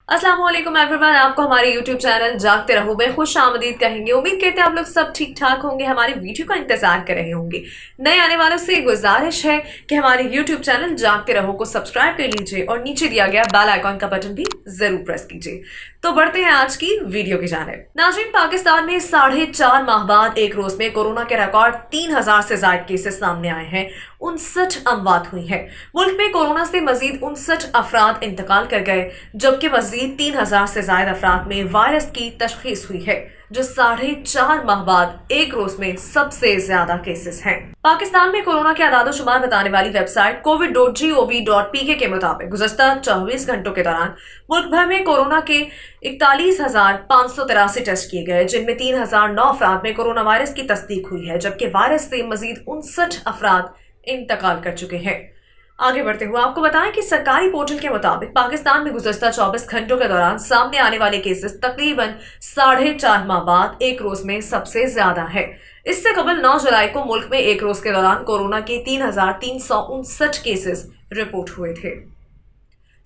अस्सलाम वालेकुम एवरीवन, आपको हमारे YouTube चैनल जागते रहो में खुश आमदीद कहेंगे। उम्मीद करते हैं आप लोग सब ठीक ठाक होंगे, हमारी वीडियो का इंतजार कर रहे होंगे। नए आने वालों से गुजारिश है कि हमारे YouTube चैनल जागते रहो को सब्सक्राइब कर लीजिए और नीचे दिया गया बेल आइकॉन का बटन भी जरूर प्रेस कीजिए। तो बढ़ते हैं आज की वीडियो की जानिब। नाज़रीन, पाकिस्तान में 4.5 माह बाद एक रोज में कोरोना के रिकॉर्ड 3000 से ज्यादा केसेस सामने आए हैं। 59 अमवात हुई है। मुल्क में कोरोना से मजीद 59 अफराद इंतकाल कर गए, जबकि मजीद 3000 से ज्यादा अफराद में वायरस की तशखीस हुई है, जो 4.5 माह बाद एक रोज में सबसे ज्यादा केसेस हैं। पाकिस्तान में कोरोना के आदाद शुमार बताने वाली वेबसाइट covid.gov.pk के मुताबिक गुज़श्ता 24 घंटों के दौरान मुल्क भर में कोरोना के 41,583 टेस्ट किए गए, जिनमें 3009 अफराद में कोरोना वायरस की तस्दीक हुई है, जबकि वायरस से मजीद 59 अफराद इंतकाल कर चुके हैं। आगे बढ़ते हुए आपको बताएं कि सरकारी पोर्टल के मुताबिक पाकिस्तान में गुज़श्ता 24 घंटों के दौरान सामने आने वाले केसेस तकरीबन 4.5 माह बाद एक रोज में सबसे ज्यादा है। इससे कबल 9 जुलाई को मुल्क में एक रोज के दौरान कोरोना के 3,359 केसेस रिपोर्ट हुए थे।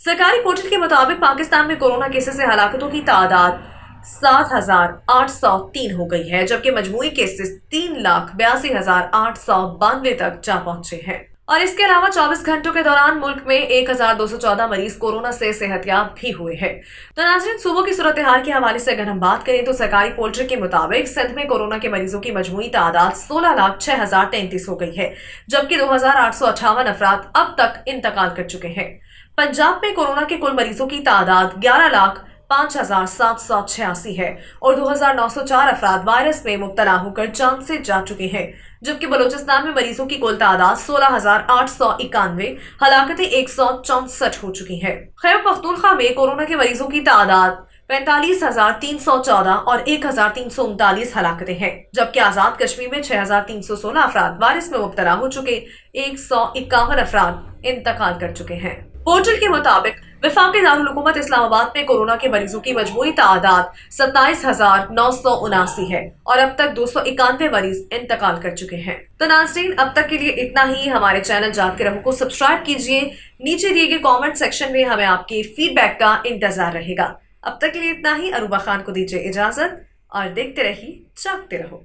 सरकारी पोर्टल के मुताबिक पाकिस्तान में कोरोना केसेस से हलाकतों की तादाद 7,803 हो गई है, जबकि मजमूई केसेस 3,82,892 तक जा पहुंचे हैं। और इसके अलावा 24 घंटों के दौरान मुल्क में 1,214 मरीज कोरोना से सेहतयाब भी हुए हैं। तो नाज़रीन, सूबों की सूरत हाल के हवाले से अगर हम बात करें तो सरकारी पोर्टल के मुताबिक सिंध में कोरोना के मरीजों की मजमूई तादाद 16,06,033 हो गई है, जबकि 2,858 अफराद अब तक इंतकाल कर चुके हैं। पंजाब में कोरोना के कुल मरीजों की तादाद 11,05,786 है और 2,904 अफराद वायरस में मुब्तला होकर जान से जा चुके हैं, जबकि बलोचिस्तान में मरीजों की कुल तादाद 16,891, हलाकतें 164 हो चुकी हैं। खैबर पख्तूनख्वा में कोरोना के मरीजों की तादाद 45,314 और 1,339 हलाकतें हैं, जबकि आजाद कश्मीर में 6,316 अफराद वायरस में मुब्तला हो चुके 151 अफराद इंतकाल कर चुके हैं। पोर्टल के मुताबिक वफाकी दारुल हुकूमत इस्लामाबाद में कोरोना के मरीजों की मजमूई तादाद 27,979 है और अब तक 291 मरीज इंतकाल कर चुके हैं। तो नाज़रीन, अब तक के लिए इतना ही। हमारे चैनल जागते रहो को सब्सक्राइब कीजिए। नीचे दिए गए कमेंट सेक्शन में हमें आपके फीडबैक का इंतजार रहेगा। अब तक के लिए इतना ही। अरूबा खान को दीजिए इजाजत और देखते रहिए जागते रहो।